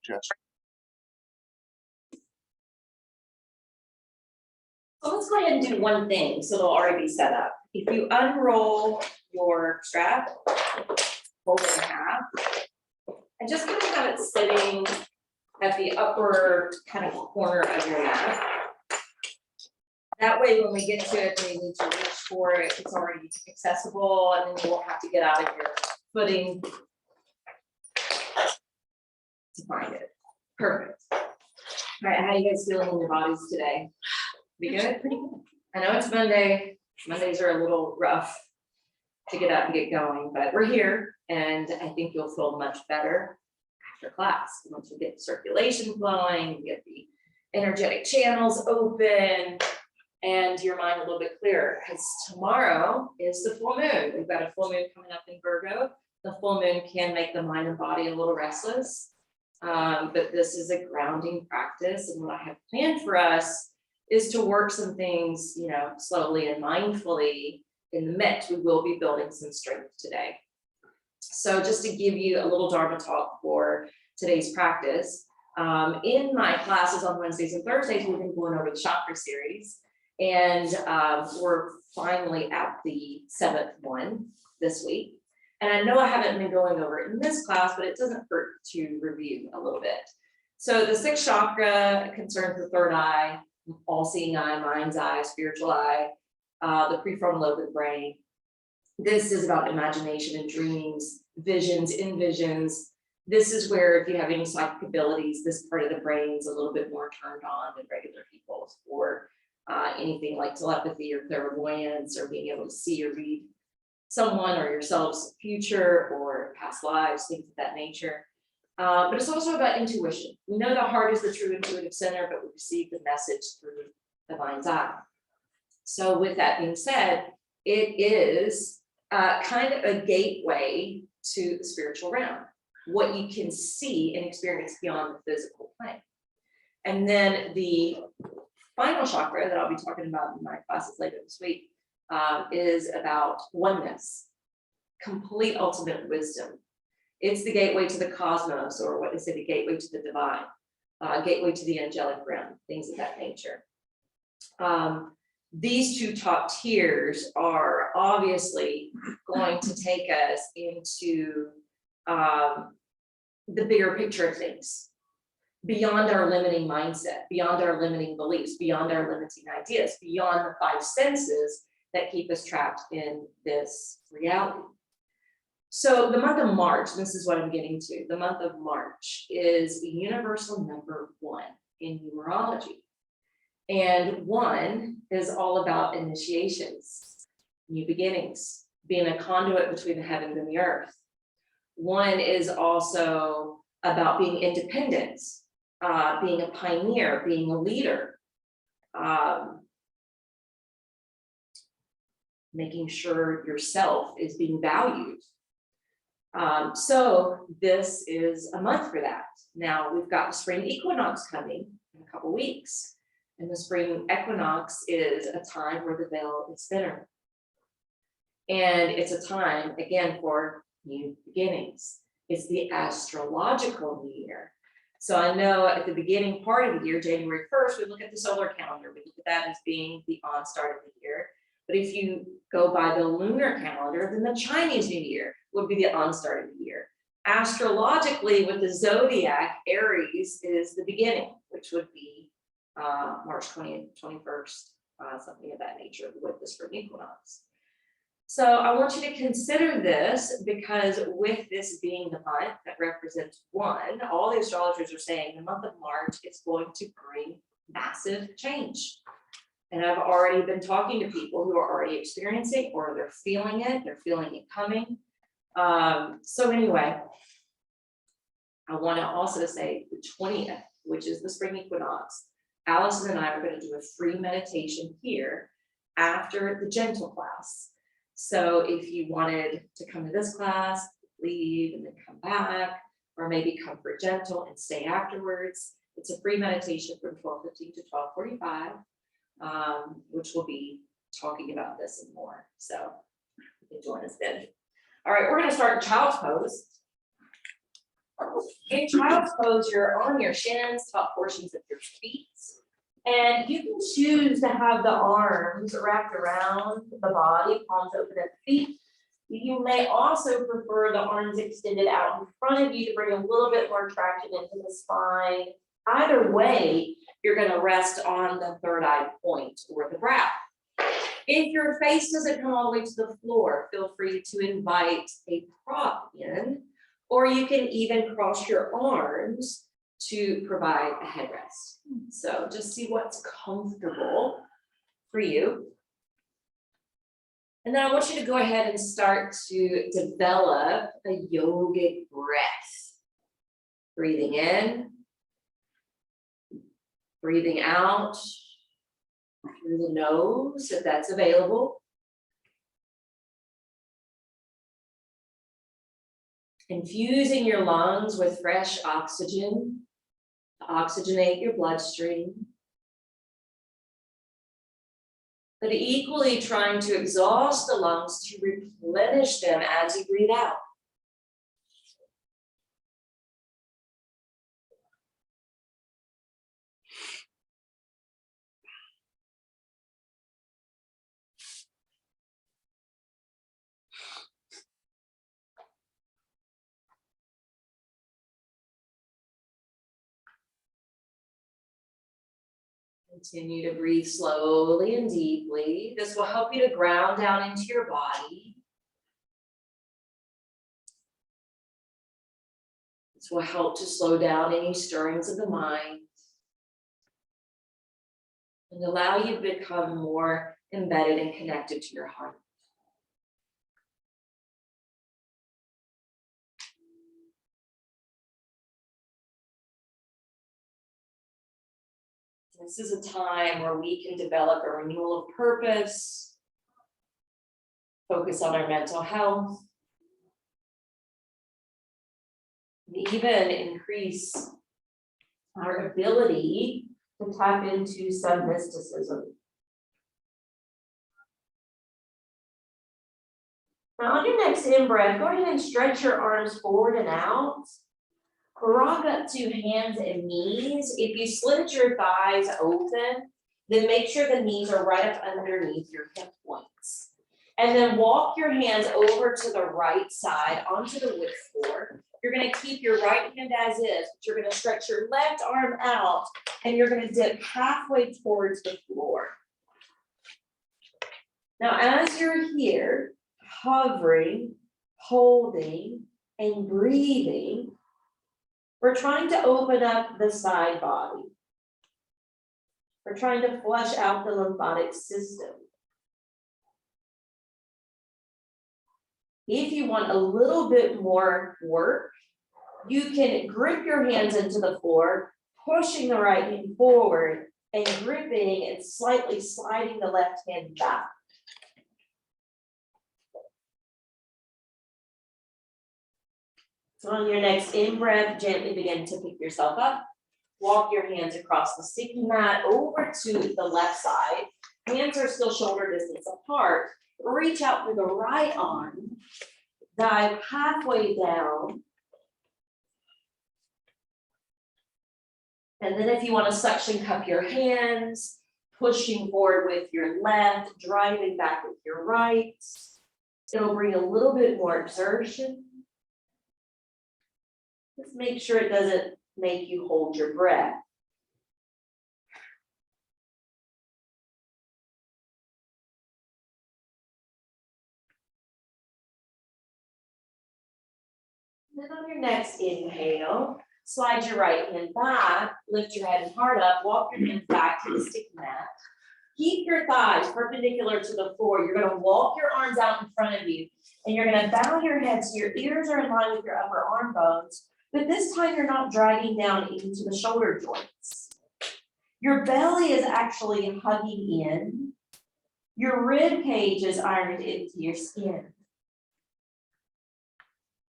suggest? So let's go ahead and do one thing, so they'll already be set up. If you unroll your strap, fold it in half, and just kind of have it sitting at the upper kind of corner of your mat. That way, when we get to it, we need to reach for it, it's already accessible, and then you won't have to get out of your footing to find it. Perfect. All right, how are you guys feeling in your bodies today? Be good? Pretty good. I know it's Monday. Mondays are a little rough to get up and get going, but we're here, and I think you'll feel much better after class. Once you get the circulation flowing, you get the energetic channels open, and your mind a little bit clearer, because tomorrow is the full moon. We've got a full moon coming up in Virgo. The full moon can make the mind and body a little restless, but this is a grounding practice, and what I have planned for us is to work some things, you know, slowly and mindfully in the mix. We will be building some strength today. So just to give you a little Dharma talk for today's practice, in my classes on Wednesdays and Thursdays, we've been going over the chakra series, and we're finally at the 7th one this week. And I know I haven't been going over it in this class, but it doesn't hurt to review a little bit. So the 6th chakra concerns the third eye, all-seeing eye, mind's eye, spiritual eye, the prefrontal lobe of the brain. This is about imagination and dreams, visions, envisions. This is where if you have any psychic abilities, this part of the brain is a little bit more turned on than regular people's, or anything like telepathy or clairvoyance, or being able to see or read someone or yourself's future or past lives, things of that nature. But it's also about intuition. We know the heart is the true intuitive center, but we receive the message through the mind's eye. So with that being said, it is kind of a gateway to the spiritual realm, what you can see and experience beyond the physical plane. And then the final chakra that I'll be talking about in my classes later this week is about oneness, complete ultimate wisdom. It's the gateway to the cosmos, or what they say, the gateway to the divine, gateway to the angelic realm, things of that nature. These two top tiers are obviously going to take us into the bigger picture of things, beyond our limiting mindset, beyond our limiting beliefs, beyond our limiting ideas, beyond the 5 senses that keep us trapped in this reality. So the month of March, this is what I'm getting to, the month of March is universal number 1 in numerology. And 1 is all about initiations, new beginnings, being a conduit between the heavens and the earth. 1 is also about being independent, being a pioneer, being a leader, making sure yourself is being valued. So this is a month for that. Now we've got the spring equinox coming in a couple weeks. And the spring equinox is a time where the veil is thinner. And it's a time, again, for new beginnings. It's the astrological new year. So I know at the beginning part of the year, January 1st, we look at the solar calendar. We look at that as being the onstart of the year. But if you go by the lunar calendar, then the Chinese New Year would be the onstart of the year. Astrologically, with the zodiac, Aries is the beginning, which would be March 20th, 21st, something of that nature with the spring equinox. So I want you to consider this, because with this being the month that represents 1, all the astrologers are saying the month of March is going to bring massive change. And I've already been talking to people who are already experiencing, or they're feeling it coming. So anyway, I want to also say the 20th, which is the spring equinox, Allison and I are going to do a free meditation here after the gentle class. So if you wanted to come to this class, leave and then come back, or maybe come for gentle and stay afterwards, it's a free meditation from 12:15 to 12:45. Which will be talking about this and more. So you can join us then. All right, we're going to start in child's pose. In child's pose, you're on your shins, top portions of your feet. And you can choose to have the arms wrapped around the body, palms open at the feet. You may also prefer the arms extended out in front of you to bring a little bit more traction into the spine. Either way, you're going to rest on the third eye point or the brow. If your face doesn't come all the way to the floor, feel free to invite a prop in, or you can even cross your arms to provide a headrest. So just see what's comfortable for you. And then I want you to go ahead and start to develop a yogic breath. Breathing in, breathing out through the nose, if that's available. Infusing your lungs with fresh oxygen to oxygenate your bloodstream. But equally trying to exhaust the lungs to replenish them as you breathe out. Continue to breathe slowly and deeply. This will help you to ground down into your body. This will help to slow down any stirrings of the mind and allow you to become more embedded and connected to your heart. This is a time where we can develop a renewal of purpose, focus on our mental health, and even increase our ability to tap into some mysticism. Now on your next in-breath, go ahead and stretch your arms forward and out. Rock up to hands and knees. If you slit your thighs open, then make sure the knees are right up underneath your hip points. And then walk your hands over to the right side onto the wood floor. You're going to keep your right hand as is, but you're going to stretch your left arm out and you're going to dip halfway towards the floor. Now, as you're here, hovering, holding, and breathing, we're trying to open up the side body. We're trying to flush out the lymphatic system. If you want a little bit more work, you can grip your hands into the floor, pushing the right hand forward and gripping and slightly sliding the left hand back. So on your next in-breath, gently begin to pick yourself up. Walk your hands across the sticky mat over to the left side. Hands are still shoulder distance apart. Reach out through the right arm. Dive halfway down. And then if you want to suction cup your hands, pushing forward with your left, driving back with your right. It'll bring a little bit more exertion. Just make sure it doesn't make you hold your breath. Then on your next inhale, slide your right hand back, lift your head and heart up, walk your hands back to the sticky mat. Keep your thighs perpendicular to the floor. You're going to walk your arms out in front of you, and you're going to bow your head so your ears are in line with your upper arm bones. But this time you're not dragging down into the shoulder joints. Your belly is actually hugging in. Your rib cage is ironed into your skin.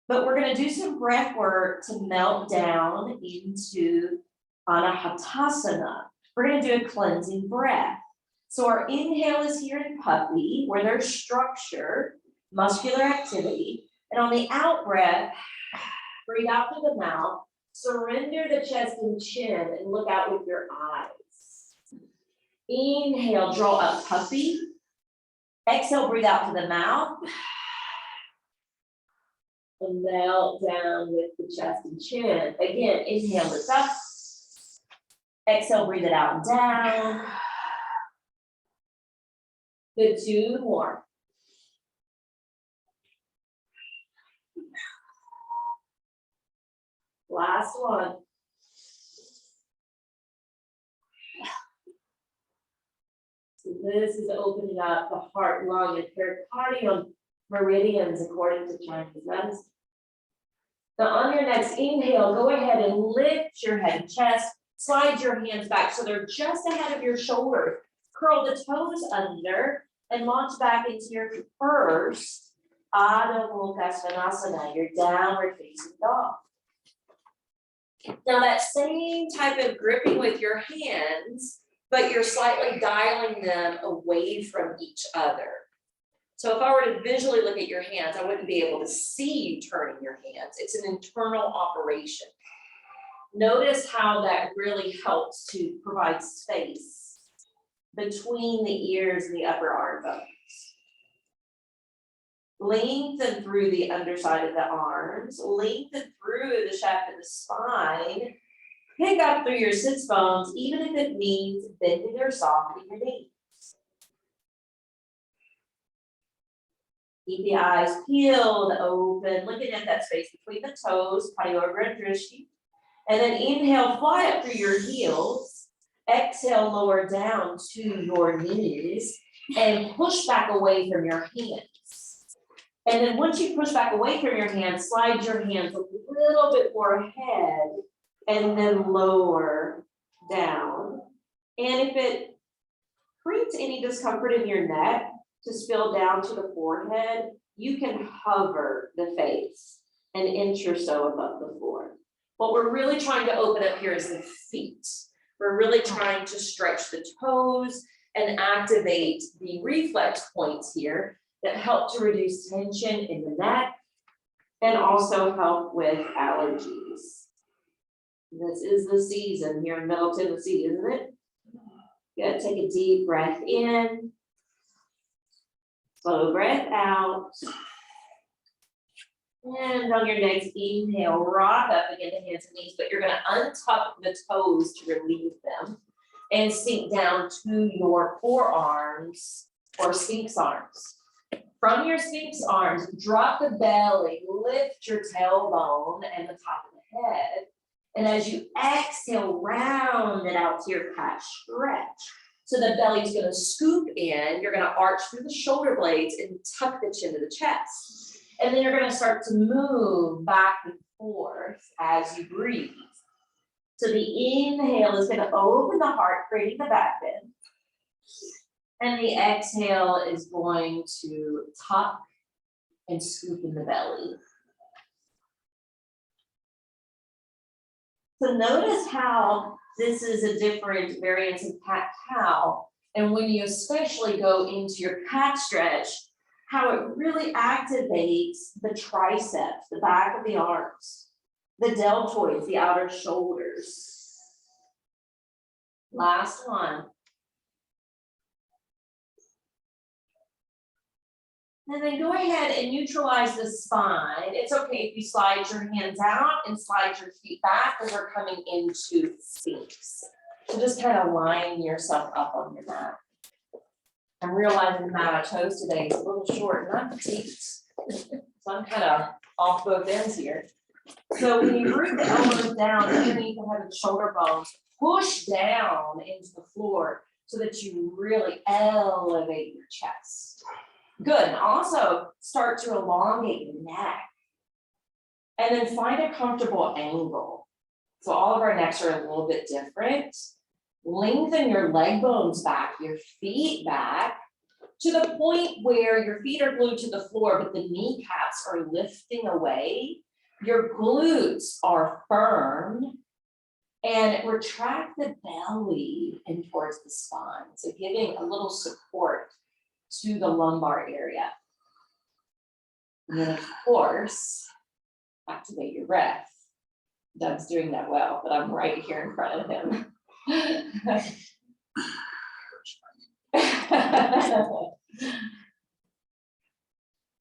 But we're going to do some breath work to melt down into Anahatasana. We're going to do a cleansing breath. So our inhale is here in puppy, where there's structure, muscular activity. And on the out breath, breathe out through the mouth, surrender the chest and chin, and look out with your eyes. Inhale, draw up puppy. Exhale, breathe out through the mouth. And melt down with the chest and chin. Again, inhale, lift up. Exhale, breathe it out and down. Good, 2 more. Last one. So this is opening up the heart, lung, and pericardium meridians according to Chinese medicine. Now on your next inhale, go ahead and lift your head and chest, slide your hands back so they're just ahead of your shoulders. Curl the toes under and launch back into your first Adho Mukha Svanasana, your downward facing dog. Now that same type of gripping with your hands, but you're slightly dialing them away from each other. So if I were to visually look at your hands, I wouldn't be able to see you turning your hands. It's an internal operation. Notice how that really helps to provide space between the ears and the upper arm bones. Lengthen through the underside of the arms, lengthen through the shaft of the spine, pick up through your sits bones, even if it means bending or softening your knees. Keep the eyes peeled, open, looking at that space between the toes, Payoga Drishti. And then inhale, fly up through your heels. Exhale, lower down to your knees and push back away from your hands. And then once you push back away from your hands, slide your hands a little bit more ahead and then lower down. And if it creates any discomfort in your neck to spill down to the forehead, you can hover the face an inch or so above the floor. What we're really trying to open up here is the feet. We're really trying to stretch the toes and activate the reflex points here that help to reduce tension in the neck and also help with allergies. This is the season here in Middle Tennessee, isn't it? Good, take a deep breath in. Slow breath out. And on your next inhale, rock up again to hands and knees, but you're gonna untuck the toes to relieve them and sink down to your forearms or Sphinx arms. From your Sphinx arms, drop the belly, lift your tailbone and the top of the head. And as you exhale, round it out to your calf stretch. So the belly's gonna scoop in, you're gonna arch through the shoulder blades and tuck the chin to the chest. And then you're gonna start to move back and forth as you breathe. So the inhale is gonna open the heart, creating the back bend. And the exhale is going to tuck and scoop in the belly. So notice how this is a different variance of cat-cow. And when you especially go into your cat stretch, how it really activates the triceps, the back of the arms, the deltoids, the outer shoulders. Last one. And then go ahead and neutralize the spine. It's okay if you slide your hands out and slide your feet back as we're coming into Sphinx. So just kind of line yourself up on your mat. I'm realizing the amount of toes today is a little short, and I'm petite. So I'm kind of off both ends here. So when you bring the elbows down underneath the head and shoulder bones, push down into the floor so that you really elevate your chest. Good, and also start to elongate your neck. And then find a comfortable angle. So all of our necks are a little bit different. Lengthen your leg bones back, your feet back, to the point where your feet are glued to the floor, but the kneecaps are lifting away. Your glutes are firm, and retract the belly in towards the spine. So giving a little support to the lumbar area. And then of course, Activate your breath. Doug's doing that well, but I'm right here in front of him.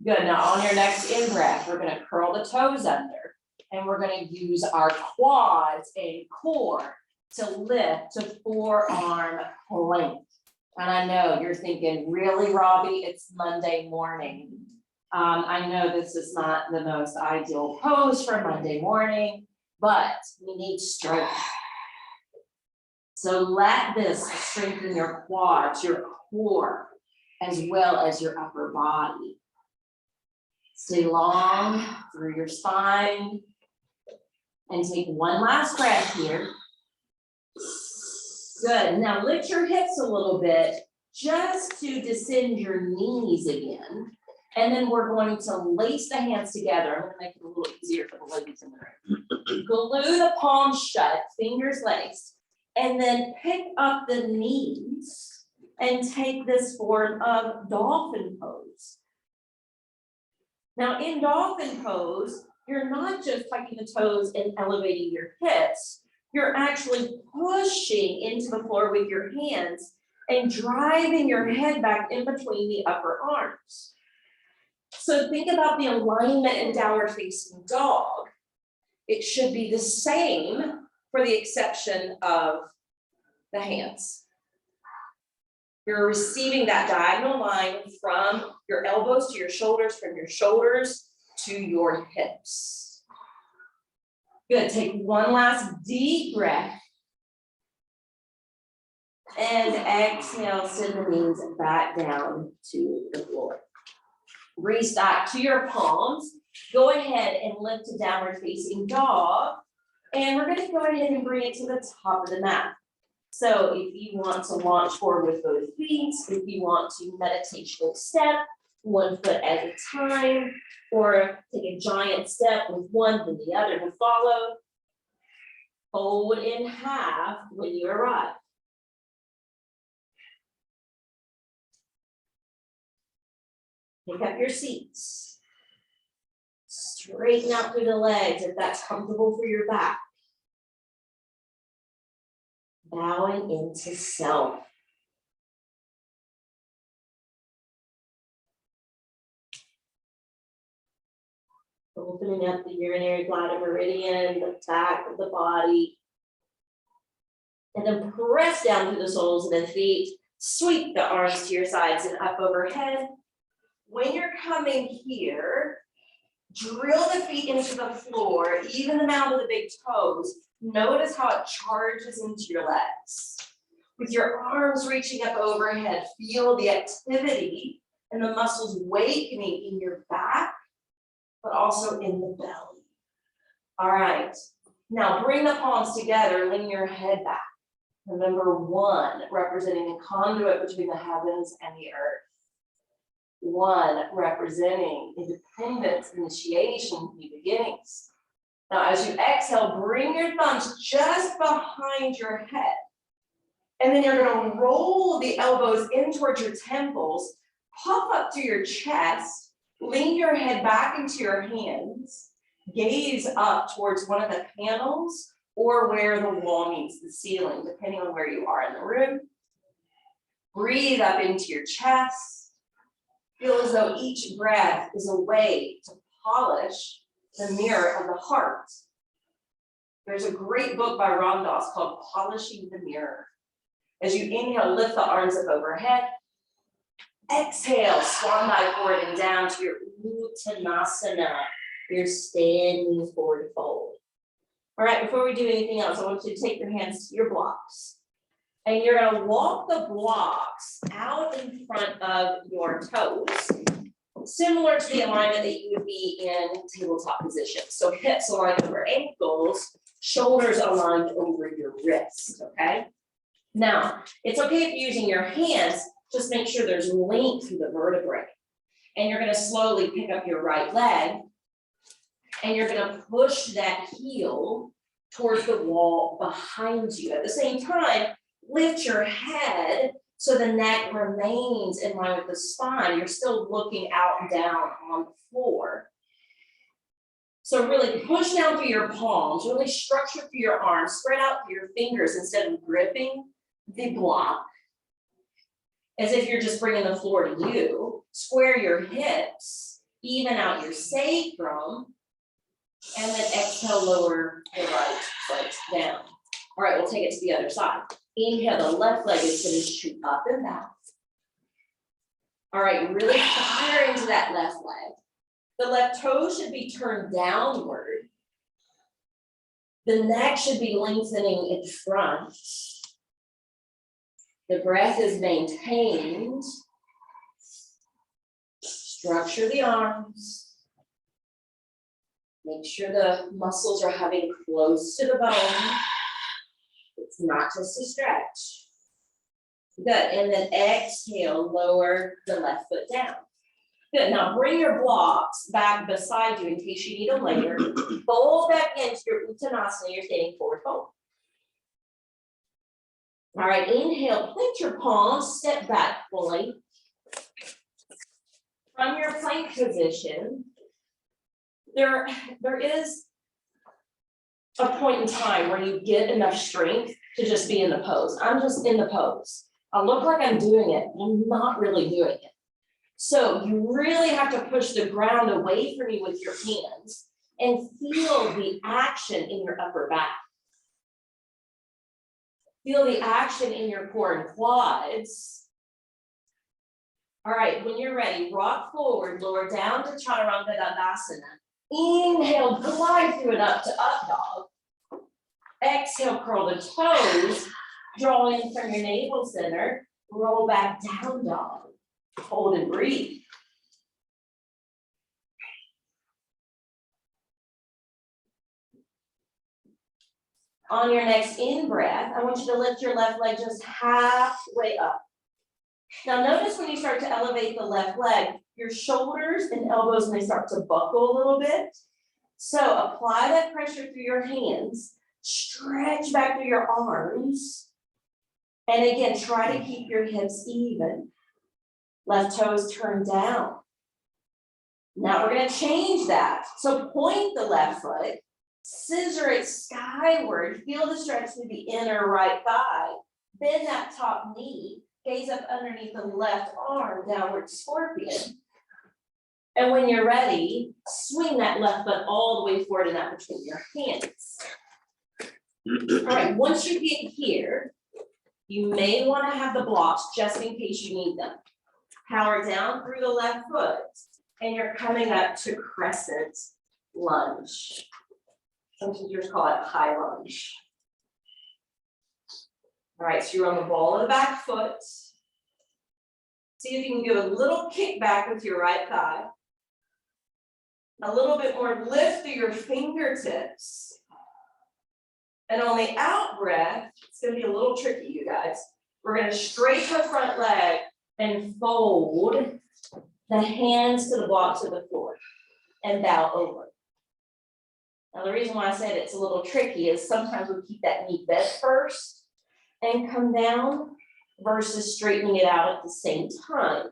Good, now on your next in-breath, we're gonna curl the toes under, and we're gonna use our quads and core to lift to forearm plank. And I know you're thinking, really, Robbie, it's Monday morning. I know this is not the most ideal pose for Monday morning, but we need strength. So let this strengthen your quads, your core, as well as your upper body. Stay long through your spine and take one last breath here. Good, now lift your hips a little bit just to descend your knees again. And then we're going to lace the hands together. I'm gonna make it a little easier for the ladies in the room. Glue the palms shut, fingers laced, and then pick up the knees and take this form of dolphin pose. Now in dolphin pose, you're not just tucking the toes and elevating your hips, you're actually pushing into the floor with your hands and driving your head back in between the upper arms. So think about the alignment in downward facing dog. It should be the same for the exception of the hands. You're receiving that diagonal line from your elbows to your shoulders, from your shoulders to your hips. Good, take one last deep breath. And exhale, send the knees back down to the floor. Restack to your palms. Go ahead and lift to downward facing dog. And we're gonna go ahead and bring it to the top of the mat. So if you want to launch forward with both feet, if you want to meditational step, 1 foot at a time, or take a giant step with one, then the other will follow. Fold in half when you arrive. Pick up your seats. Straighten out through the legs if that's comfortable for your back. Bowing into self. Opening up the urinary bladder meridian, the back of the body. And then press down through the soles of the feet. Sweep the arms to your sides and up overhead. When you're coming here, drill the feet into the floor, even them out of the big toes. Notice how it charges into your legs. With your arms reaching up overhead, feel the activity and the muscles awakening in your back, but also in the belly. All right, now bring the palms together, lean your head back. Remember 1, representing the conduit between the heavens and the earth. 1, representing independence, initiation, new beginnings. Now, as you exhale, bring your thumbs just behind your head. And then you're going to roll the elbows in towards your temples, puff up to your chest, lean your head back into your hands, gaze up towards one of the panels or where the wall meets the ceiling, depending on where you are in the room. Breathe up into your chest. Feel as though each breath is a way to polish the mirror of the heart. There's a great book by Ram Dass called Polishing the Mirror. As you inhale, lift the arms up overhead. Exhale, swan dive forward and down to your Uttanasana, your standing forward fold. All right, before we do anything else, I want you to take your hands to your blocks. And you're going to walk the blocks out in front of your toes, similar to the alignment that you would be in tabletop position. So hips aligned over ankles, shoulders aligned over your wrist, okay? Now, it's okay if you're using your hands, just make sure there's length through the vertebrae. And you're going to slowly pick up your right leg, and you're going to push that heel towards the wall behind you. At the same time, lift your head so the neck remains in line with the spine. You're still looking out and down on the floor. So really push down through your palms, really structure through your arms, spread out through your fingers instead of gripping the block. As if you're just bringing the floor to you. Square your hips, even out your sacrum, and then exhale, lower the right foot down. All right, we'll take it to the other side. Inhale, the left leg is going to shoot up and down. All right, really fire into that left leg. The left toe should be turned downward. The neck should be lengthening in front. The breath is maintained. Structure the arms. Make sure the muscles are having close to the bone. It's not just a stretch. Good, and then exhale, lower the left foot down. Good, now bring your blocks back beside you in case you need them later. Fold back into your Uttanasana, your standing forward fold. All right, inhale, plant your palms, step back fully. From your plank position, there is a point in time where you get enough strength to just be in the pose. I'm just in the pose. I look like I'm doing it, I'm not really doing it. So you really have to push the ground away from you with your hands and feel the action in your upper back. Feel the action in your core and quads. All right, when you're ready, rock forward, lower down to Chaturanga Dandasana. Inhale, glide through it up to up dog. Exhale, curl the toes, draw in from your navel center, roll back down dog. Hold and breathe. On your next in-breath, I want you to lift your left leg just halfway up. Now notice when you start to elevate the left leg, your shoulders and elbows may start to buckle a little bit. So apply that pressure through your hands, stretch back through your arms, and again, try to keep your hips even. Left toes turned down. Now we're going to change that. So point the left foot, scissor it skyward, feel the stretch through the inner right thigh, bend that top knee, gaze up underneath the left arm, downward scorpion. And when you're ready, swing that left foot all the way forward and out between your hands. All right, once you get here, you may want to have the blocks just in case you need them. Power down through the left foot, and you're coming up to crescent lunge. Some teachers call it high lunge. All right, so you're on the ball of the back foot. See if you can give a little kick back with your right thigh. A little bit more lift through your fingertips. And on the out breath, it's going to be a little tricky, you guys. We're going to straighten the front leg and fold the hands to the blocks of the floor and bow over. Now, the reason why I said it's a little tricky is sometimes we keep that knee bent first and come down versus straightening it out at the same time.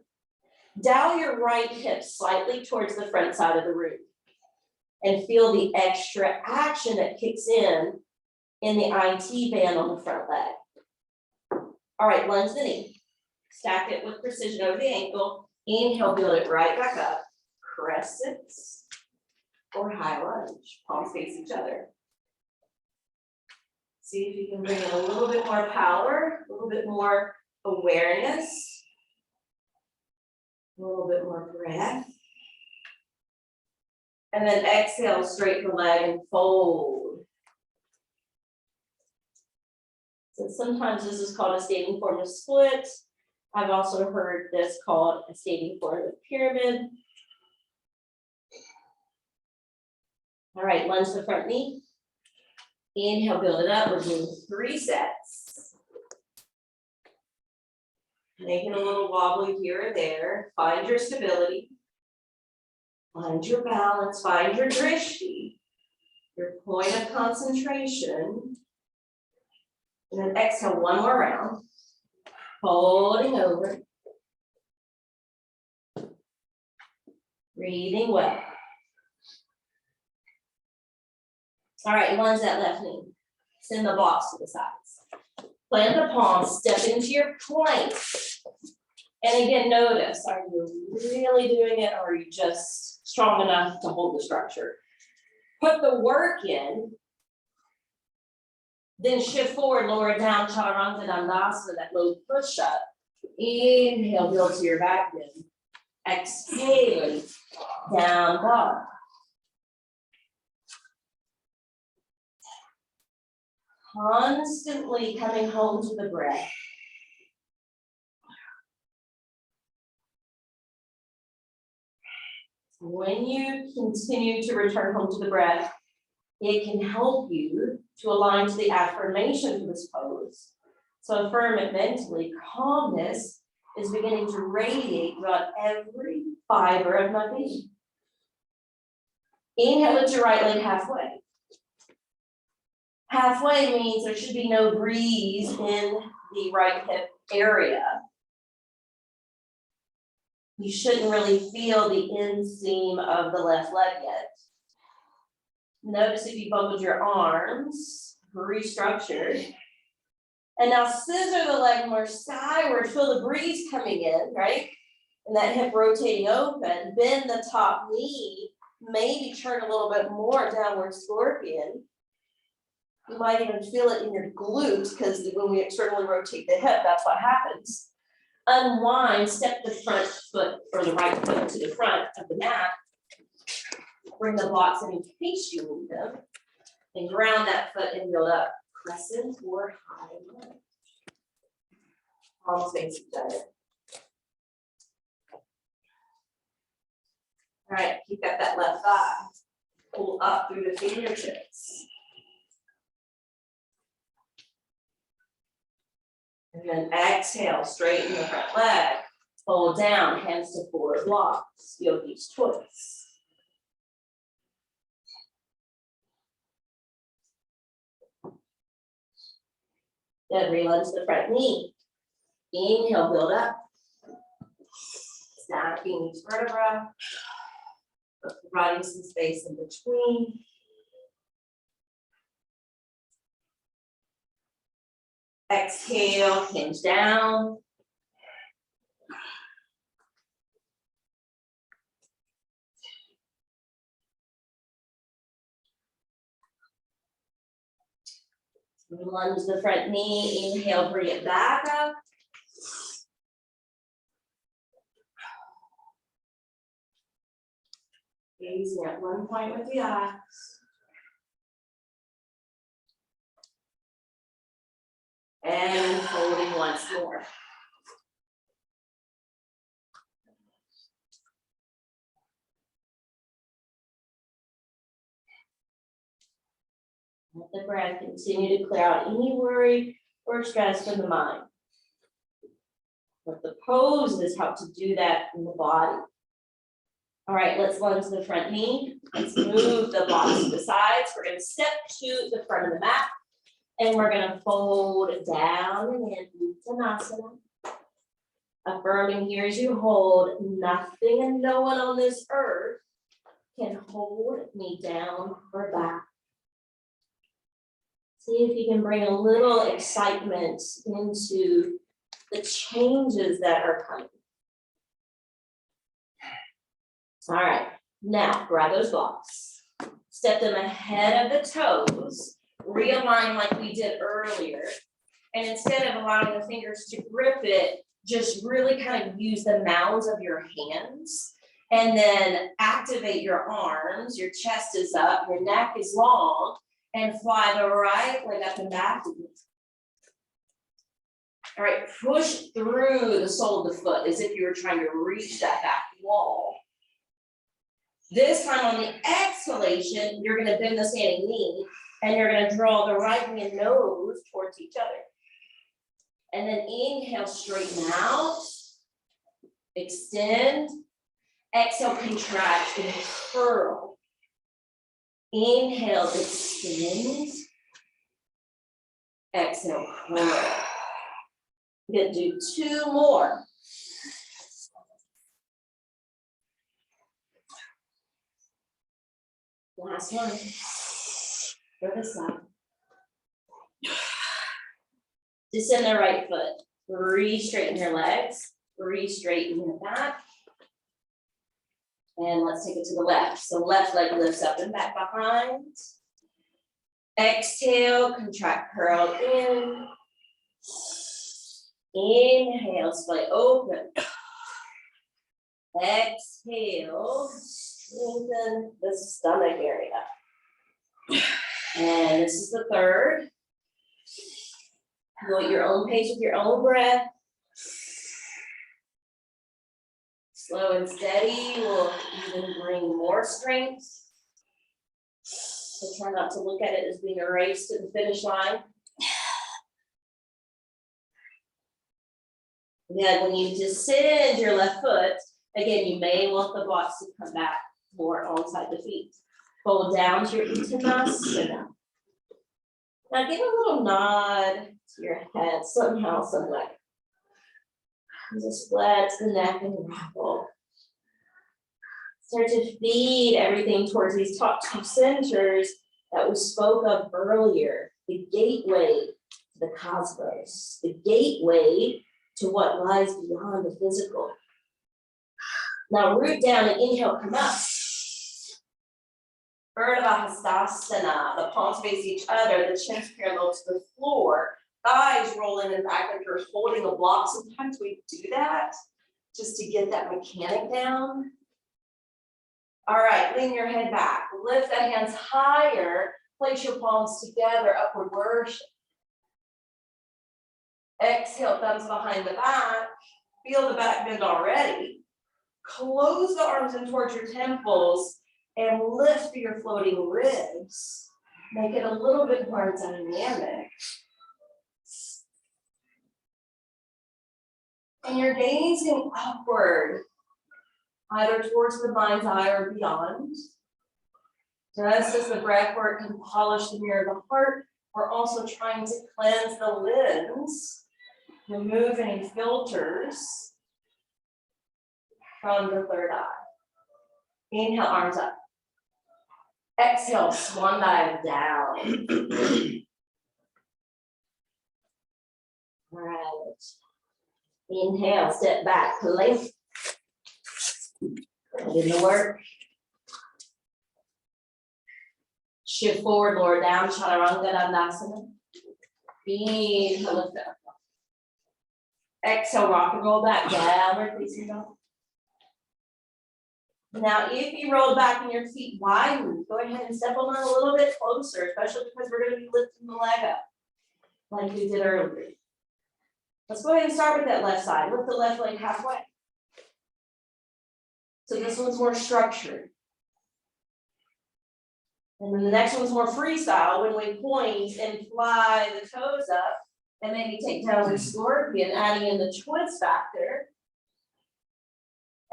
Dial your right hip slightly towards the front side of the room and feel the extra action that kicks in the IT band on the front leg. All right, lunge the knee. Stack it with precision over the ankle. Inhale, build it right back up. Crescent or high lunge. Palms face each other. See if you can bring in a little bit more power, a little bit more awareness, a little bit more breath. And then exhale, straighten the leg and fold. So sometimes this is called a standing form of split. I've also heard this called a standing form of pyramid. All right, lunge the front knee. Inhale, build it up. We're doing 3 sets. Making a little wobbly here and there. Find your stability. Find your balance. Find your drishti, your point of concentration. And then exhale one more round. Folding over. Breathing well. All right, lunge that left knee. Send the blocks to the sides. Plant the palms, step into your plank. And again, notice, are you really doing it or are you just strong enough to hold the structure? Put the work in, then shift forward, lower down, chaturanga dandasana, that low push up. Inhale, build to your back bend. Exhale, down dog. Constantly coming home to the breath. When you continue to return home to the breath, it can help you to align to the affirmation for this pose. So affirm it mentally. Calmness is beginning to radiate throughout every fiber of my being. Inhale, lift your right leg halfway. Halfway means there should be no breeze in the right hip area. You shouldn't really feel the inseam of the left leg yet. Notice if you buckled your arms, restructured. And now scissor the leg more skyward, feel the breeze coming in, right? And that hip rotating open, bend the top knee, maybe turn a little bit more, downward scorpion. You might even feel it in your glutes because when we externally rotate the hip, that's what happens. Unwind, step the front foot or the right foot to the front of the mat. Bring the blocks in case you need them. And ground that foot and build up crescent or high lunge. Palms face each other. All right, keep up that left thigh. Pull up through the fingertips. And then exhale, straighten the front leg. Fold down, hands to forward blocks. Yogi's twist. Then relunge the front knee. Inhale, build up. Stacking each vertebra. Providing some space in between. Exhale, hinge down. Lunge the front knee, inhale, bring it back up. Gazing at one point with the eyes. And holding once more. Let the breath continue to clear out any worry or stress from the mind. But the poses help to do that in the body. All right, let's lunge the front knee. Let's move the blocks to the sides. We're going to step to the front of the mat. And we're going to fold down and in Uttanasana. Affirming here as you hold, nothing and no one on this earth can hold me down or back. See if you can bring a little excitement into the changes that are coming. All right, now grab those blocks. Step them ahead of the toes. Realign like we did earlier. And instead of allowing the fingers to grip it, just really kind of use the mounds of your hands and then activate your arms. Your chest is up, your neck is long, and fly the right leg up and back. All right, push through the sole of the foot as if you were trying to reach that back wall. This time on the exhalation, you're going to bend the standing knee and you're going to draw the right knee and nose towards each other. And then inhale, straighten out, extend, exhale, contract and curl. Inhale, extend, exhale, curl. We're going to do two more. Last one. For this side. Descend the right foot. Re-straighten your legs. Re-straighten your back. And let's take it to the left. So left leg lifts up and back behind. Exhale, contract, curl in. Inhale, splay open. Exhale, strengthen the stomach area. And this is the third. Go at your own pace with your own breath. Slow and steady will even bring more strength. So try not to look at it as being a race to the finish line. Again, when you descend your left foot, again, you may want the blocks to come back more alongside the feet. Fold down to your Uttanasana. Now give a little nod to your head somehow, some way. Just flex the neck and roll. Start to feed everything towards these top two centers that we spoke of earlier. The gateway to the cosmos, the gateway to what lies beyond the physical. Now root down and inhale, come up. Urdhva-hastasana, the palms face each other, the chin's parallel to the floor, thighs rolling in back like you're holding a block. Sometimes we do that just to get that mechanic down. All right, lean your head back, lift the hands higher, place your palms together, upward worship. Exhale, thumbs behind the back, feel the back bend already. Close the arms in towards your temples and lift your floating ribs. Make it a little bit more dynamic. And you're gazing upward, either towards the mind's eye or beyond. Just as the breath work can polish the mirror of the heart, we're also trying to cleanse the lens, remove any filters from the third eye. Inhale, arms up. Exhale, swan dive down. All right. Inhale, step back, plank. Put in the work. Shift forward, lower down, Chaturanga Dandasana. Inhale, lift up. Exhale, rock and roll back, downward facing dog. Now, if you roll back and your feet widen, go ahead and step on a little bit closer, especially because we're going to be lifting the leg up like we did earlier. Let's go ahead and start with that left side. Lift the left leg halfway. So this one's more structured. And then the next one's more freestyle when we point and fly the toes up and maybe take downward scorpion, adding in the twist factor.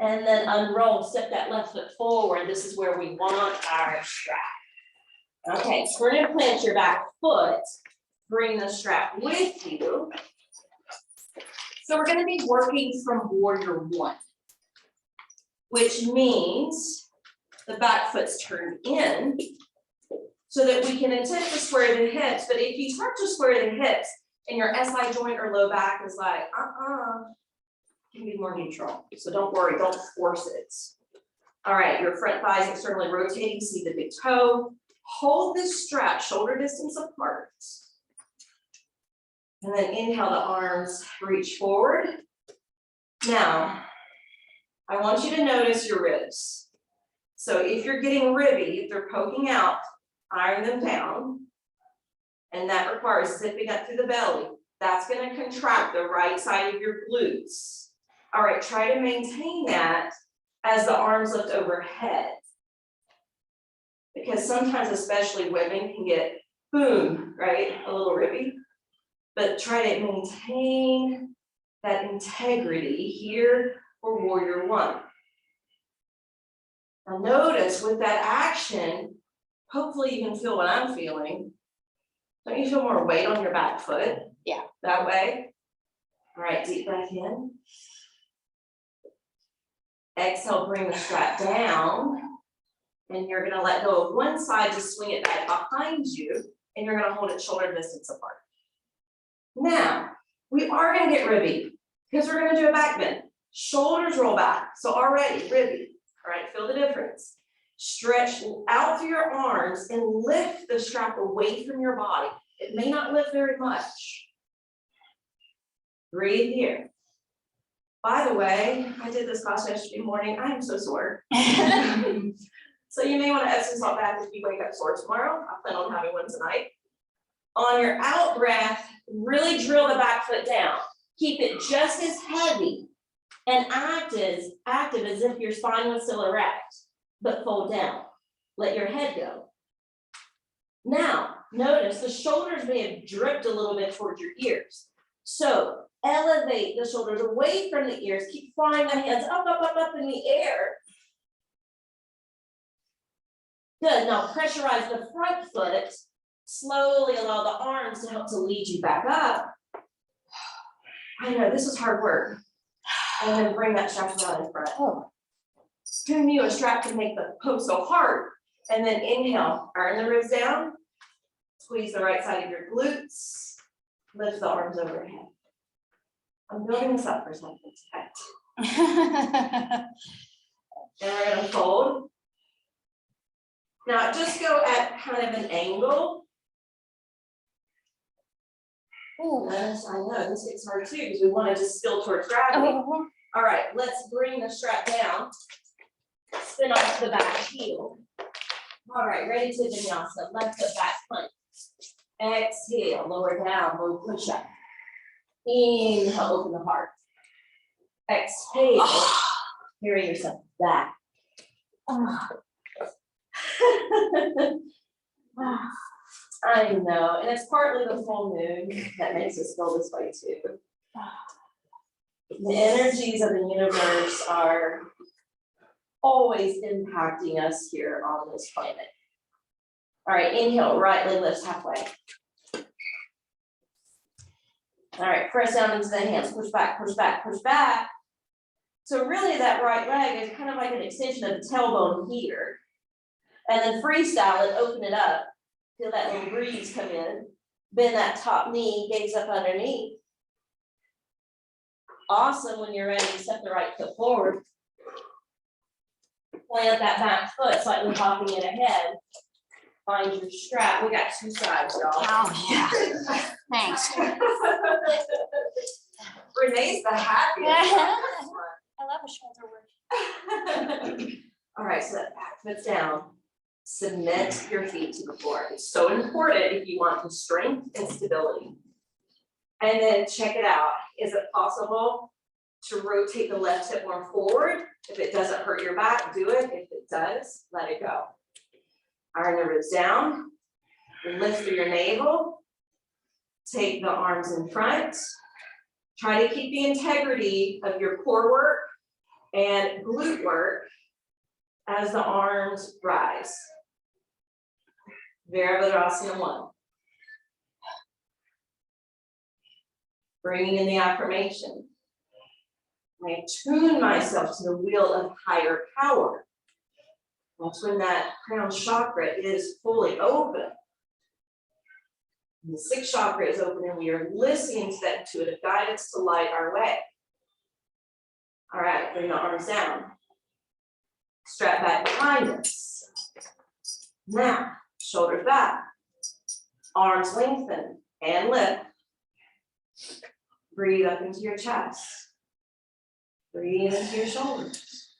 And then unroll, step that left foot forward. This is where we want our strap. Okay, so we're gonna plant your back foot, bring the strap with you. So we're gonna be working from warrior one, which means the back foot's turned in so that we can attempt to square the hips. But if you start to square the hips and your SI joint or low back is like, can be more neutral. So don't worry, don't force it. All right, your front thighs externally rotating, see the big toe. Hold this strap, shoulder distance apart. And then inhale, the arms reach forward. Now, I want you to notice your ribs. So if you're getting ribby, if they're poking out, iron them down. And that requires zipping up through the belly. That's gonna contract the right side of your glutes. All right, try to maintain that as the arms lift overhead. Because sometimes, especially women, can get boom, right? A little ribby. But try to maintain that integrity here for warrior one. Now notice with that action, hopefully you can feel what I'm feeling. Don't you feel more weight on your back foot? Yeah. That way. All right, deep breath in. Exhale, bring the strap down. And you're gonna let go of one side to swing it back behind you, and you're gonna hold it shoulder distance apart. Now, we are gonna get ribby, because we're gonna do a back bend. Shoulders roll back, so already ribby, all right, feel the difference. Stretch out through your arms and lift the strap away from your body. It may not lift very much. Breathe here. By the way, I did this class yesterday morning. I am so sore. So you may want to Epsom salt bath if you wake up sore tomorrow. I plan on having one tonight. On your out breath, really drill the back foot down. Keep it just as heavy and active as if your spine was still erect, but fold down. Let your head go. Now, notice the shoulders may have dripped a little bit towards your ears. So elevate the shoulders away from the ears. Keep flying the hands up, up, up, up in the air. Good, now pressurize the front foot. Slowly allow the arms to help to lead you back up. I know, this is hard work. And then bring that strap around in front. Oh. Who knew a strap could make the pose so hard? And then inhale, iron the ribs down. Squeeze the right side of your glutes. Lift the arms overhead. I'm building this up for something. And we're gonna fold. Now just go at kind of an angle. Oh, I know, this gets hard too, because we want to just still towards gravity. All right, let's bring the strap down. Spin off the back heel. All right, ready to vinyasa. Left foot back plank. Exhale, lower down, low push up. Inhale, open the heart. Exhale, carry yourself back. I know, and it's partly the full moon that makes us feel this way too. The energies of the universe are always impacting us here on this planet. All right, inhale, right leg lifts halfway. All right, press down into the hands, push back, push back, push back. So really that right leg is kind of like an extension of the tailbone here. And then freestyle it, open it up. Feel that little breeze come in. Bend that top knee, gaze up underneath. Awesome, when you're ready, step the right foot forward. Plant that back foot, slightly hopping it ahead. Find your strap. We got two sides, y'all. Oh, yeah. Thanks. Renee's the happiest. I love a shoulder work. All right, so that back foot's down. Submit your feet to the floor. It's so important if you want the strength and stability. And then check it out. Is it possible to rotate the left hip more forward? If it doesn't hurt your back, do it. If it does, let it go. Iron the ribs down. Lift through your navel. Take the arms in front. Try to keep the integrity of your core work and glute work as the arms rise. Virabhadrasana 1. Bringing in the affirmation. I attune myself to the wheel of higher power. That's when that crown chakra is fully open. And the sixth chakra is open and we are listening to that intuitive guidance to light our way. All right, bring the arms down. Strap back behind us. Now, shoulders back. Arms lengthen and lift. Breathe up into your chest. Breathe into your shoulders.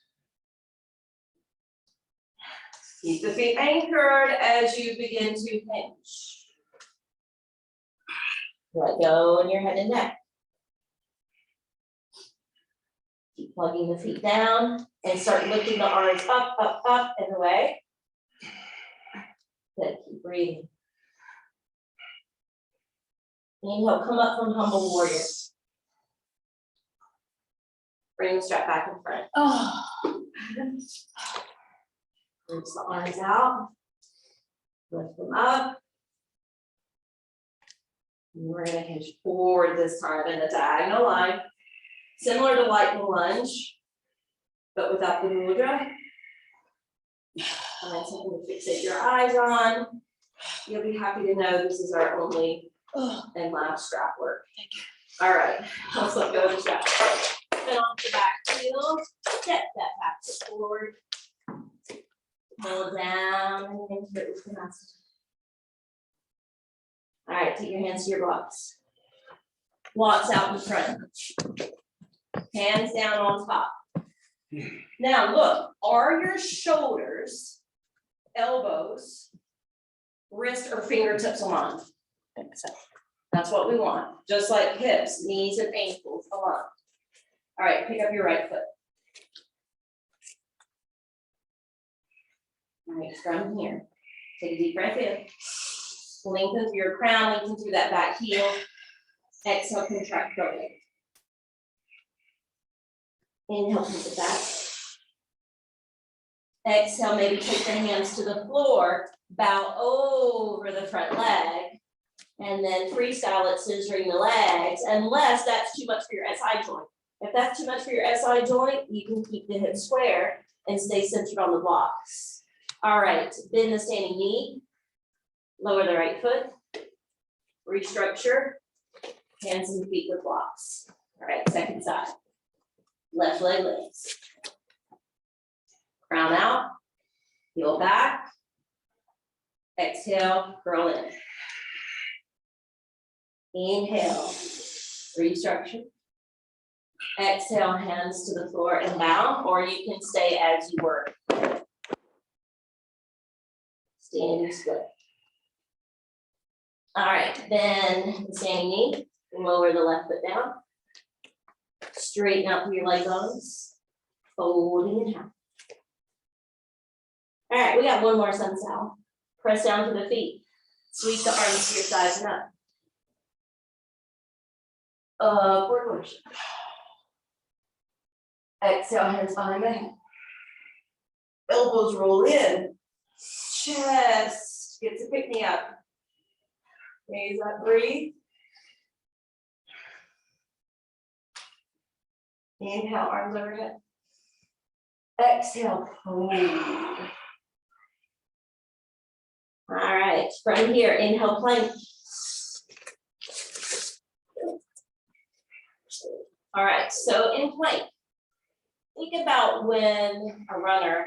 Keep the feet anchored as you begin to hinge. Let go in your head and neck. Keep plugging the feet down and start lifting the arms up, up, up and away. Good, keep breathing. Inhale, come up from humble warrior. Bring the strap back in front. Oh. Reach the arms out. Lift them up. And we're going to hinge forward this time in a diagonal line. Similar to lightning lunge, but without the mudra. Find something to fixate your eyes on. You'll be happy to know this is our only and last strap work. Thank you. All right, let's let go of the strap. Then off the back heel, step that back foot forward. Pull down and into the Uttanasana. All right, take your hands to your blocks. Blocks out in front. Hands down on top. Now look, are your shoulders, elbows, wrist or fingertips aligned? That's what we want, just like hips, knees and ankles aligned. All right, pick up your right foot. All right, from here, take a deep breath in. Lengthen through your crown, lengthen through that back heel. Exhale, contract the leg. Inhale, push it back. Exhale, maybe take the hands to the floor, bow over the front leg, and then freestyle it, scissoring the legs, unless that's too much for your SI joint. If that's too much for your SI joint, you can keep the hip square and stay centered on the blocks. All right, bend the standing knee, lower the right foot, restructure, hands and feet with blocks. All right, second side. Left leg lifts. Crown out, heel back. Exhale, curl in. Inhale, restructure. Exhale, hands to the floor and down, or you can stay as you were. Standing split. All right, then the standing knee, lower the left foot down. Straighten out through your leg bones, folding in half. All right, we got one more sun salve. Press down to the feet. Sweep the arms to your sides and up. Upward motion. Exhale, hands behind the head. Elbows roll in. Chest gets a pick me up. Raise up, breathe. Inhale, arms overhead. Exhale, fold. All right, from here, inhale, plank. All right, so in plank, think about when a runner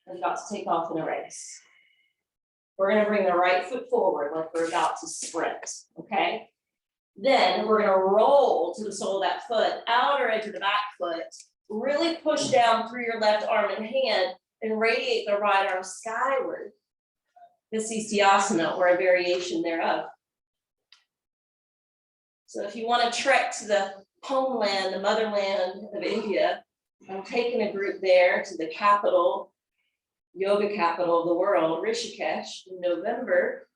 is about to take off in a race. We're gonna bring the right foot forward like we're about to sprint, okay? Then we're gonna roll to the sole of that foot, outer edge of the back foot, really push down through your left arm and hand and radiate the right arm skyward. This is Sistiasana, or a variation thereof. So if you want to trek to the homeland, the motherland of India, I'm taking a group there to the capital, yoga capital of the world, Rishikesh, in November.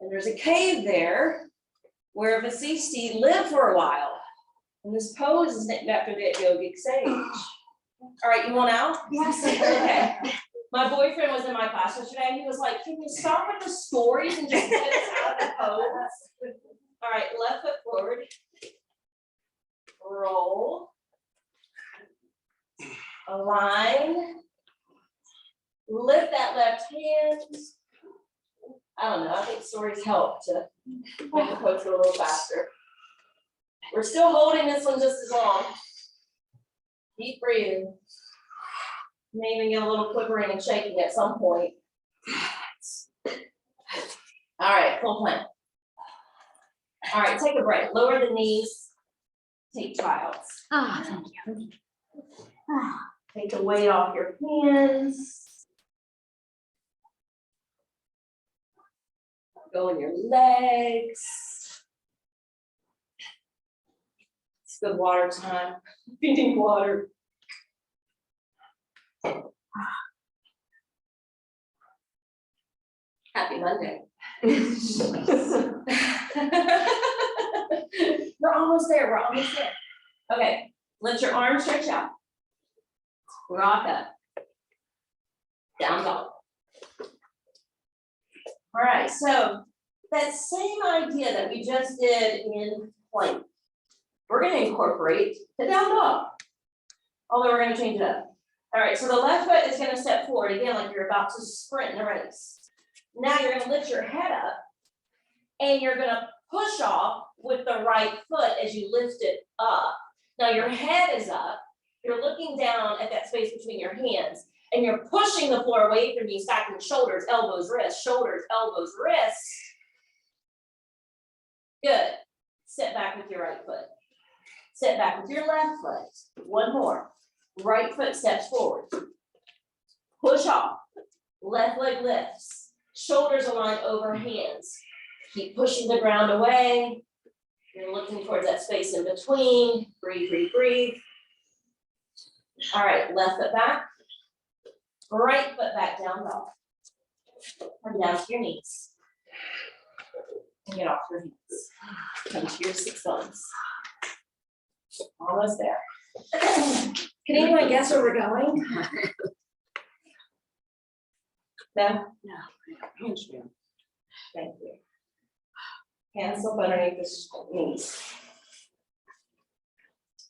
And there's a cave there where Vasisti lived for a while. And this pose is named after that yogic sage. All right, you want out? Yes. Okay. My boyfriend was in my class yesterday. He was like, can you stop with the stories and just get us out of the pose? All right, left foot forward. Roll. Align. Lift that left hand. I don't know, I think stories help to make the pose go a little faster. We're still holding this one just as long. Deep breathing. May even get a little quivering and shaking at some point. All right, full plank. All right, take a break. Lower the knees. Take child's. Ah, thank you. Ah, Take the weight off your hands. Go in your legs. It's good water time. Feeding water. Happy Monday. We're almost there. We're almost there. Okay, let your arms stretch out. Rock up. Down dog. All right, so that same idea that we just did in plank, we're going to incorporate the down dog. Although we're going to change it up. All right, so the left foot is gonna step forward, again, like you're about to sprint in a race. Now you're gonna lift your head up, and you're gonna push off with the right foot as you lift it up. Now your head is up, you're looking down at that space between your hands, and you're pushing the floor away from you, stacking shoulders, elbows, wrists, shoulders, elbows, wrists. Good. Sit back with your right foot. Sit back with your left foot. One more. Right foot steps forward. Push off. Left leg lifts. Shoulders align over hands. Keep pushing the ground away. You're looking towards that space in between. Breathe, breathe, breathe. All right, left foot back. Right foot back down dog. Come down to your knees. And get off your hands. Come to your 6 bones. Almost there. Can anyone guess where we're going? No? No. Thank you. Hands up underneath the knees.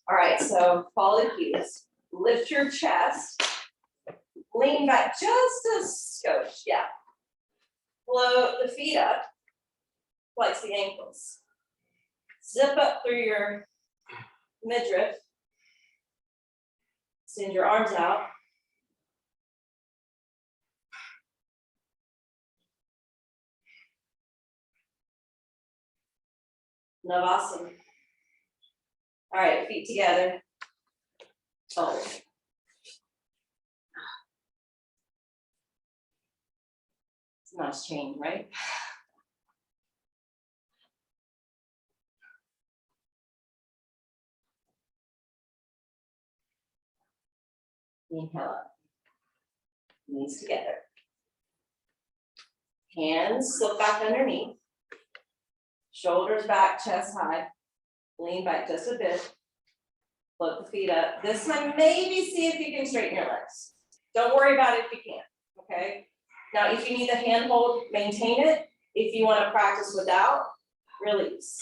All right, so follow the cues. Lift your chest. Lean back just a skosh, yeah. Float the feet up. Flex the ankles. Zip up through your midriff. Send your arms out. Navasana. All right, feet together. Fold. It's a nice change, right? Inhale up. Knees together. Hands slip back underneath. Shoulders back, chest high. Lean back just a bit. Float the feet up. This time, maybe see if you can straighten your legs. Don't worry about it if you can't, okay? Now, if you need a handhold, maintain it. If you want to practice without, release.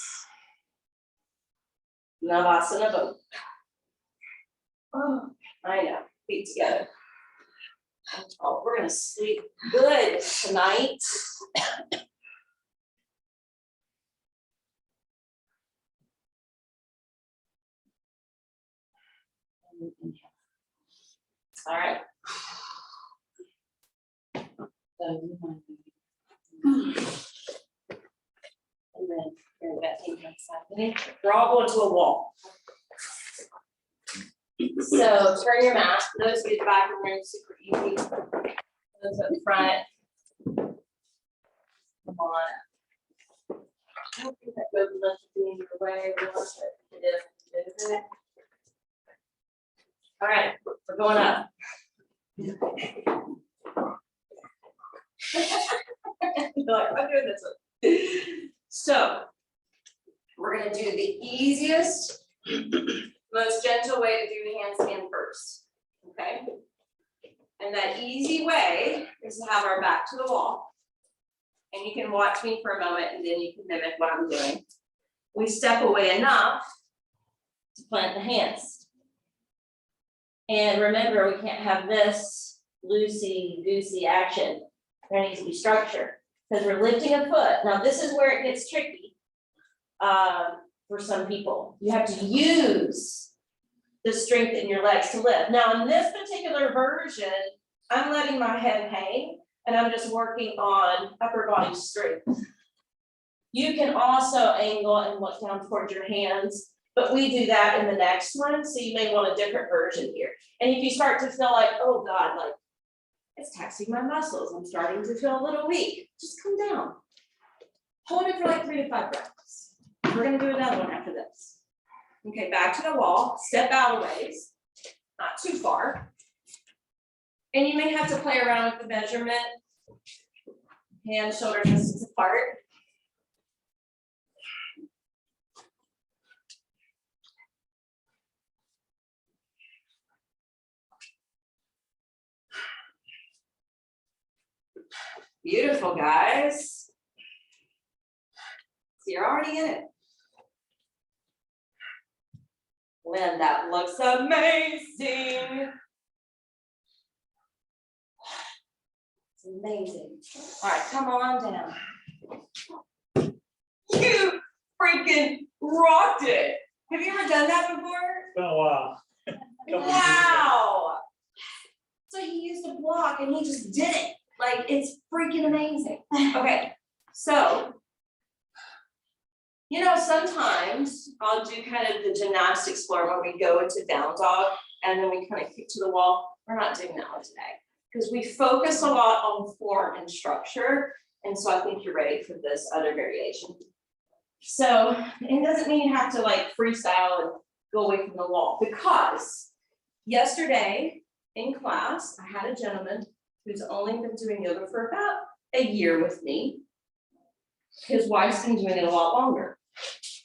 Navasana both. Oh, I know. Feet together. Oh, we're gonna sleep good tonight. All right. And then you're betting we're all going to a wall. So turn your mat. Those get back in room super easy. Those up front. Come on. I don't think that goes much in your way. All right, we're going up. You're like, I'm doing this one. So we're gonna do the easiest, most gentle way to do handstand first, okay? And that easy way is to have our back to the wall. And you can watch me for a moment and then you can mimic what I'm doing. We step away enough to plant the hands. And remember, we can't have this loosey-goosey action. There needs to be structure because we're lifting a foot. Now, this is where it gets tricky for some people. You have to use the strength in your legs to lift. Now, in this particular version, I'm letting my head hang and I'm just working on upper body strength. You can also angle and look down towards your hands, but we do that in the next one, so you may want a different version here. And if you start to feel like, oh God, like it's taxing my muscles, I'm starting to feel a little weak, just come down. Hold it for like 3 to 5 breaths. We're gonna do another one after this. Okay, back to the wall, step out a ways, not too far. And you may have to play around with the measurement. Hands, shoulders, distance apart. Beautiful, guys. So you're already in it. Lynn, that looks amazing. It's amazing. All right, come on down. You freaking rocked it. Have you ever done that before? Oh, wow. Wow. So he used a block and he just did it. Like, it's freaking amazing. Okay, so, you know, sometimes I'll do kind of the gymnastics floor where we go into down dog and then we kind of kick to the wall. We're not doing that one today because we focus a lot on form and structure. And so I think you're ready for this other variation. So it doesn't mean you have to like freestyle and go away from the wall, because yesterday in class, I had a gentleman who's only been doing yoga for about a year with me. His wife's been doing it a lot longer.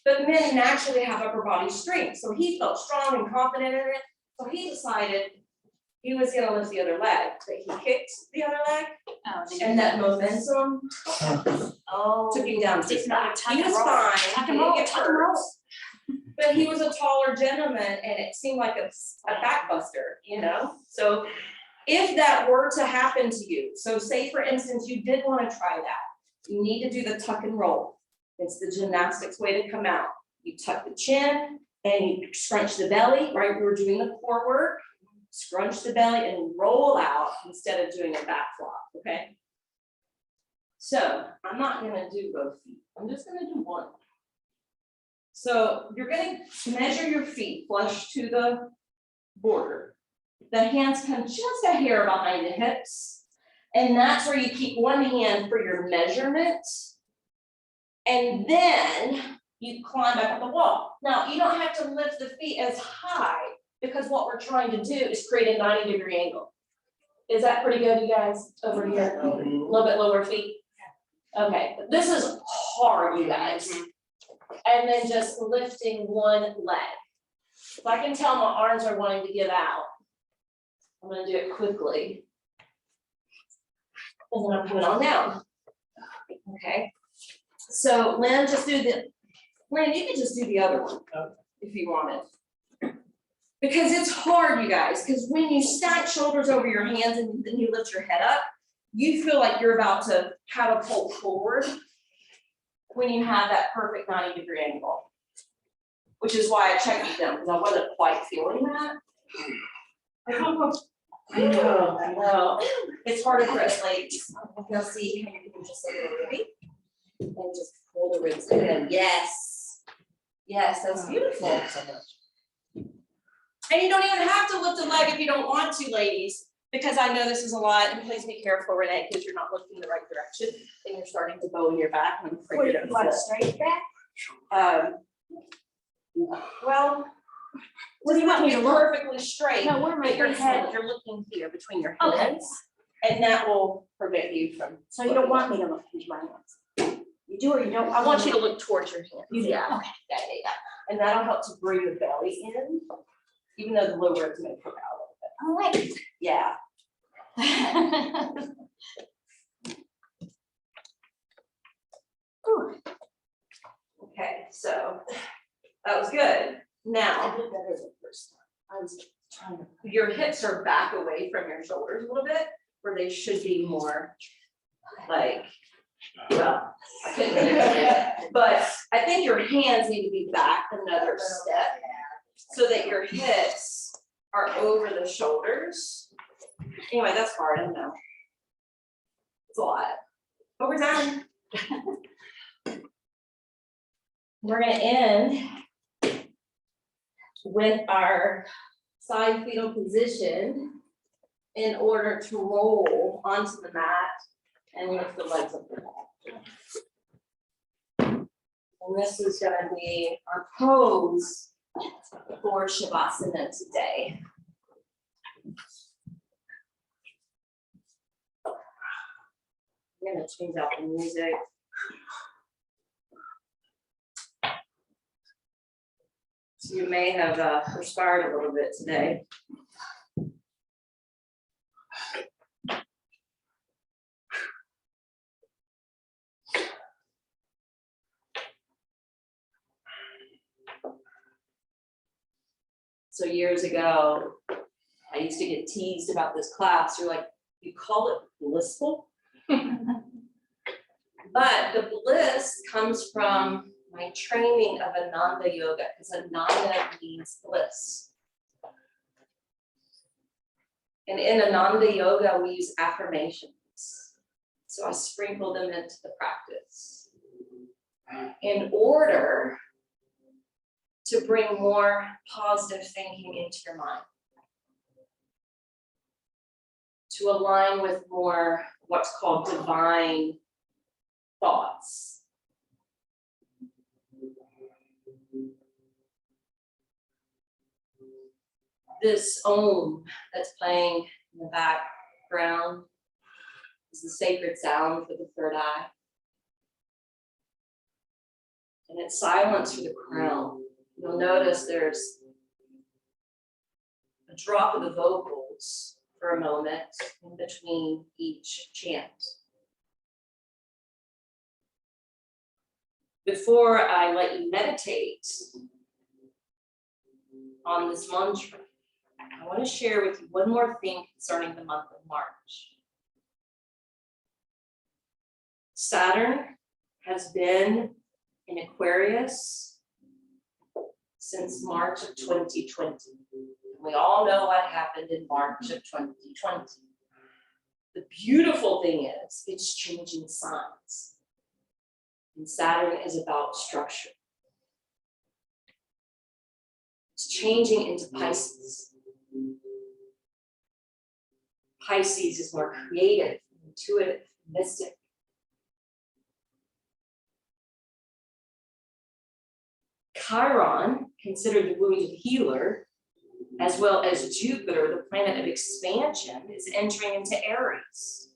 But men naturally have upper body strength, so he felt strong and confident in it. So he decided he was gonna lift the other leg, but he kicked the other leg, and that momentum took him down to his back. He was fine, he didn't get hurt. But he was a taller gentleman and it seemed like a back buster, you know? So if that were to happen to you, so say for instance, you did want to try that, you need to do the tuck and roll. It's the gymnastics way to come out. You tuck the chin and you scrunch the belly, right? We were doing the core work, scrunch the belly and roll out instead of doing a back flop, okay? So I'm not gonna do both feet. I'm just gonna do one. So you're gonna measure your feet flush to the border. The hands come just a hair behind the hips. And that's where you keep one hand for your measurement. And then you climb back up the wall. Now, you don't have to lift the feet as high because what we're trying to do is create a 90-degree angle. Is that pretty good, you guys, over here? A little bit lower feet? Okay, this is hard, you guys. And then just lifting one leg. If I can tell my arms are wanting to give out, I'm gonna do it quickly. And then I'm coming on down. Okay. So Lynn, Lynn, you could just do the other one if you wanted. Because it's hard, you guys, because when you stack shoulders over your hands and then you lift your head up, you feel like you're about to catapult forward when you have that perfect 90-degree angle. Which is why I checked with them, because I wasn't quite feeling that. I know. It's harder for us ladies. You'll see how you can just a little bit and just pull the ribs in. Yes. Yes, that's beautiful. And you don't even have to lift a leg if you don't want to, ladies, because I know this is a lot, and please be careful, Renee, because you're not looking the right direction and you're starting to bow in your back. And I'm afraid you're going to straight back. Well, what do you want me to look perfectly straight? No, where my head, you're looking here between your hands, and that will prevent you from. So you don't want me to look into my hands? You do or you don't? I want you to look towards your hands. Yeah. Okay. Yeah. And that'll help to bring the belly in, even though the low ribs may poke out a little bit. All right. Yeah. Okay, so that was good. Now, I did better the first time. I was trying to. Your hips are back away from your shoulders a little bit, where they should be more like. Well, I couldn't do it, but I think your hands need to be back another step so that your hips are over the shoulders. Anyway, that's hard, I know. It's a lot, but we're done. We're gonna end with our side fetal position in order to roll onto the mat and lift the legs up the back. And this is gonna be our pose for Shavasana today. I'm gonna change out the music. So you may have perspired a little bit today. So years ago, I used to get teased about this class. You're like, you call it blissful? But the bliss comes from my training of Ananda Yoga, because Ananda means bliss. And in Ananda Yoga, we use affirmations. So I sprinkle them into the practice in order to bring more positive thinking into your mind, to align with more what's called divine thoughts. This Om that's playing in the background is the sacred sound for the third eye. And it's silence for the crown. You'll notice there's a drop of the vocals for a moment in between each chant. Before I let you meditate on this mantra, I want to share with you one more thing concerning the month of March. Saturn has been in Aquarius since March of 2020. We all know what happened in March of 2020. The beautiful thing is it's changing signs. And Saturn is about structure. It's changing into Pisces. Pisces is more creative, intuitive, mystic. Chiron, considered the wounded healer, as well as Jupiter, the planet of expansion, is entering into Aries,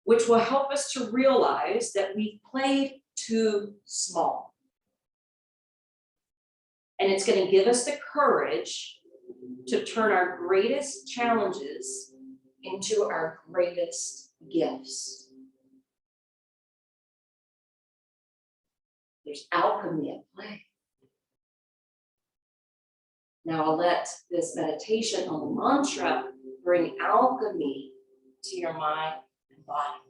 which will help us to realize that we played too small. And it's going to give us the courage to turn our greatest challenges into our greatest gifts. There's alchemy at play. Now I'll let this meditation on the mantra bring alchemy to your mind and body.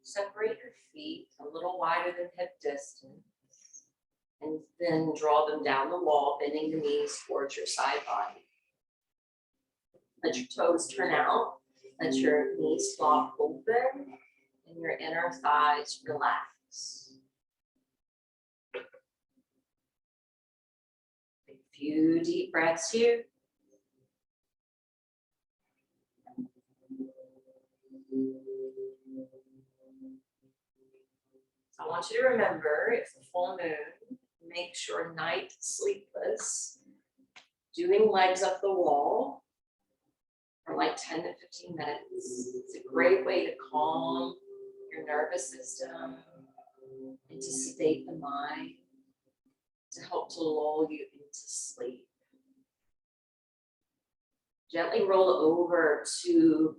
Separate your feet a little wider than hip distance, and then draw them down the wall, bending the knees towards your side body. Let your toes turn out, let your knees flop open, and your inner thighs relax. Take a few deep breaths here. I want you to remember, it's a full moon, makes your night sleepless. Doing legs up the wall for like 10 to 15 minutes. It's a great way to calm your nervous system and to sedate the mind, to help to lull you into sleep. Gently roll over to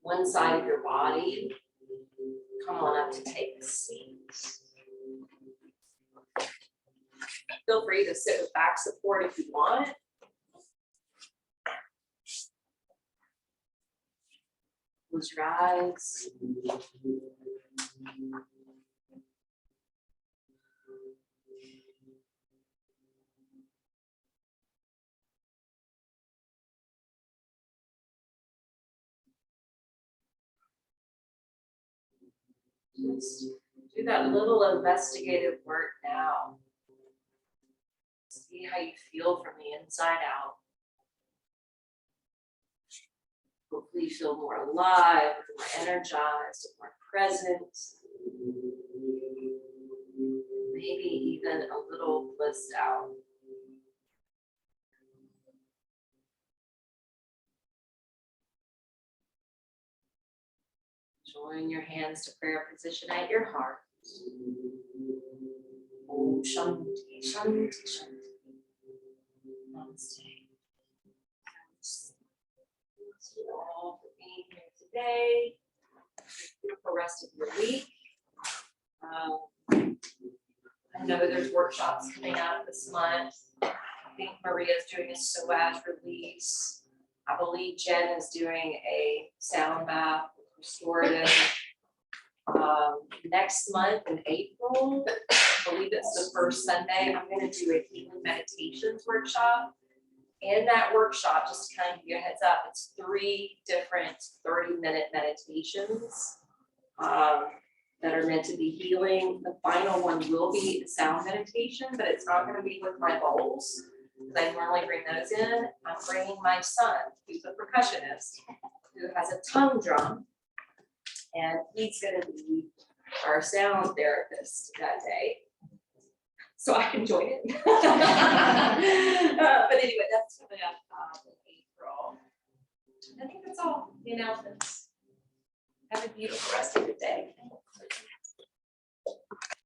one side of your body. Come on up to take a seat. Feel free to sit with back support if you want. Close your eyes. Just do that little investigative work now. See how you feel from the inside out. Hopefully you feel more alive, more energized, more present. Maybe even a little blissed out. Join your hands to prayer position at your heart. Om Shanti, Shanti, Shanti. Namaste. Thank you all for being here today. Beautiful rest of your week. I know there's workshops coming out this month. I think Maria's doing a SOAS release. I believe Jen is doing a sound bath, restorative. Next month in April, I believe it's the first Sunday, I'm going to do a healing meditations workshop. In that workshop, just to kind of give you a heads up, it's 3 different 30-minute meditations that are meant to be healing. The final one will be a sound meditation, but it's not going to be with my bowls, because I normally bring those in. I'm bringing my son, who's a percussionist, who has a tongue drum, and he's going to be our sound therapist that day. So I can join it. But anyway, that's coming up in April. I think that's all the announcements. Have a beautiful rest of your day.